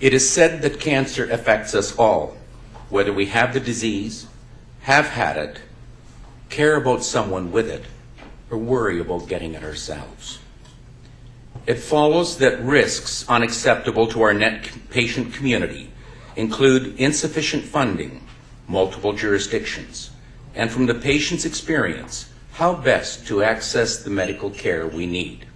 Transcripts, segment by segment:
It is said that cancer affects us all, whether we have the disease, have had it, care about someone with it, or worry about getting it ourselves. It follows that risks unacceptable to our net patient community include insufficient funding, multiple jurisdictions, and from the patient's experience, how best to access the medical care we need.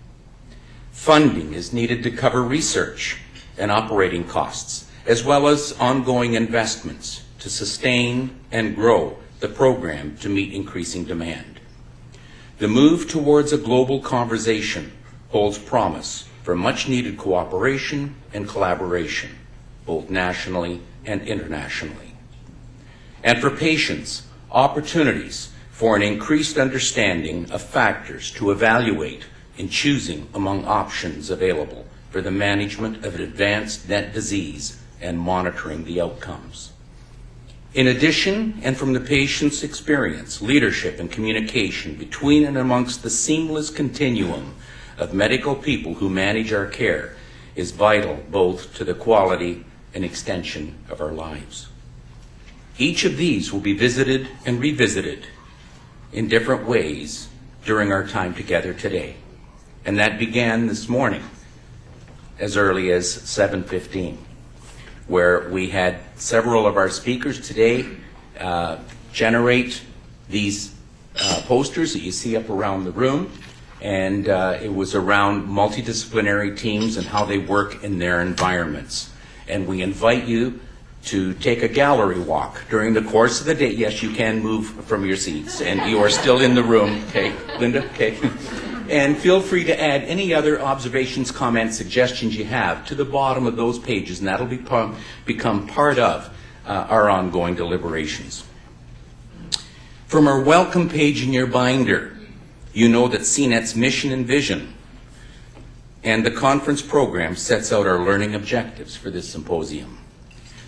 Funding is needed to cover research and operating costs, as well as ongoing investments to sustain and grow the program to meet increasing demand. The move towards a global conversation holds promise for much needed cooperation and collaboration, both nationally and internationally. And for patients, opportunities for an increased understanding of factors to evaluate in choosing among options available for the management of advanced net disease and monitoring the outcomes. In addition, and from the patient's experience, leadership and communication between and amongst the seamless continuum of medical people who manage our care is vital both to the quality and extension of our lives. Each of these will be visited and revisited in different ways during our time together today. And that began this morning as early as 7:15, where we had several of our speakers today generate these posters that you see up around the room. And it was around multidisciplinary teams and how they work in their environments. And we invite you to take a gallery walk during the course of the day. Yes, you can move from your seats, and you are still in the room. Okay, Linda? Okay. And feel free to add any other observations, comments, suggestions you have to the bottom of those pages, and that'll become part of our ongoing deliberations. From our welcome page in your binder, you know that CNET's mission and vision and the conference program sets out our learning objectives for this symposium.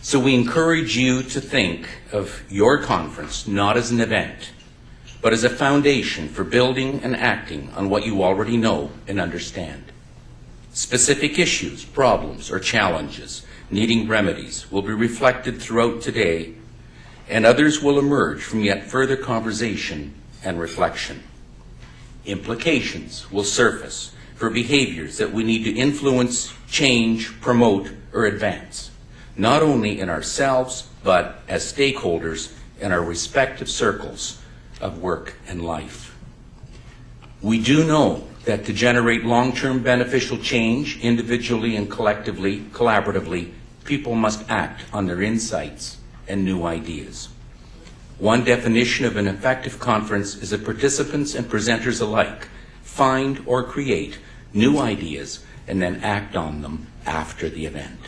So we encourage you to think of your conference not as an event, but as a foundation for building and acting on what you already know and understand. Specific issues, problems, or challenges needing remedies will be reflected throughout today, and others will emerge from yet further conversation and reflection. Implications will surface for behaviors that we need to influence, change, promote, or advance, not only in ourselves, but as stakeholders in our respective circles of work and life. We do know that to generate long-term beneficial change, individually and collectively, collaboratively, people must act on their insights and new ideas. One definition of an effective conference is that participants and presenters alike find or create new ideas and then act on them after the event.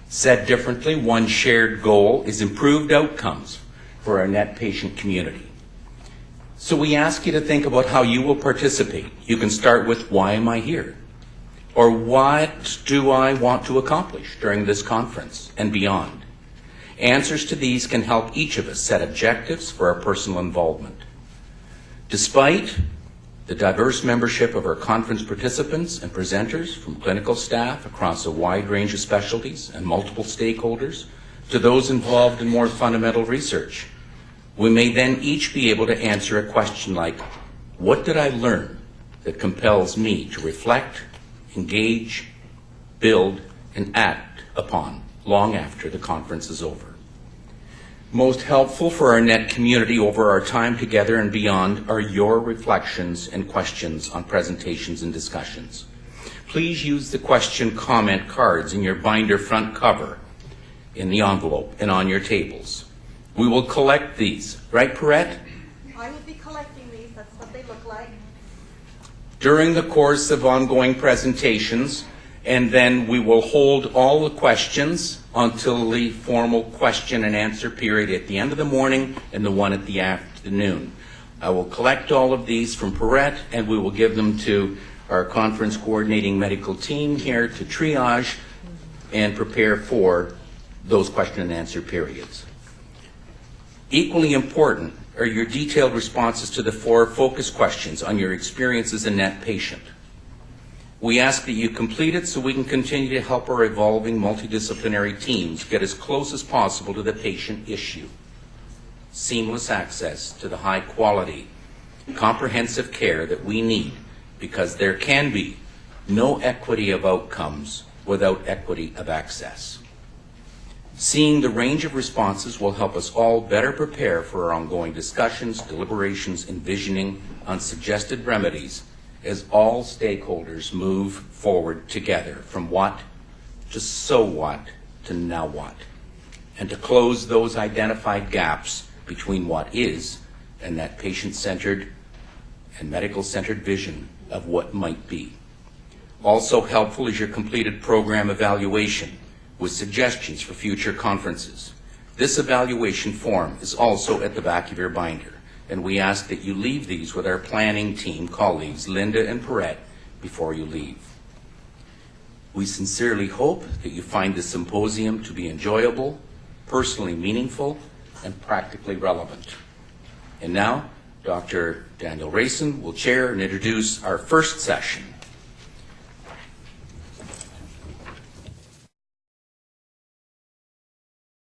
Said differently, one shared goal is improved outcomes for our net patient community. So we ask you to think about how you will participate. You can start with, why am I here? Or what do I want to accomplish during this conference and beyond? Answers to these can help each of us set objectives for our personal involvement. Despite the diverse membership of our conference participants and presenters, from clinical staff across a wide range of specialties and multiple stakeholders to those involved in more fundamental research, we may then each be able to answer a question like, what did I learn that compels me to reflect, engage, build, and act upon long after the conference is over? Most helpful for our net community over our time together and beyond are your reflections and questions on presentations and discussions. Please use the question comment cards in your binder front cover, in the envelope, and on your tables. We will collect these. Right, Perrette? I will be collecting these. That's what they look like. During the course of ongoing presentations, and then we will hold all the questions until the formal question and answer period at the end of the morning and the one at the afternoon. I will collect all of these from Perrette, and we will give them to our conference coordinating medical team here to triage and prepare for those question and answer periods. Equally important are your detailed responses to the 4 focus questions on your experience as a net patient. We ask that you complete it so we can continue to help our evolving multidisciplinary teams get as close as possible to the patient issue. Seamless access to the high quality, comprehensive care that we need, because there can be no equity of outcomes without equity of access. Seeing the range of responses will help us all better prepare for our ongoing discussions, deliberations, and visioning on suggested remedies as all stakeholders move forward together from what to so what to now what, and to close those identified gaps between what is and that patient-centered and medical-centered vision of what might be. Also helpful is your completed program evaluation with suggestions for future conferences. This evaluation form is also at the back of your binder, and we ask that you leave these with our planning team colleagues, Linda and Perrette, before you leave. We sincerely hope that you find the symposium to be enjoyable, personally meaningful, and practically relevant. And now, Dr. Daniel Rayson will chair and introduce our first session.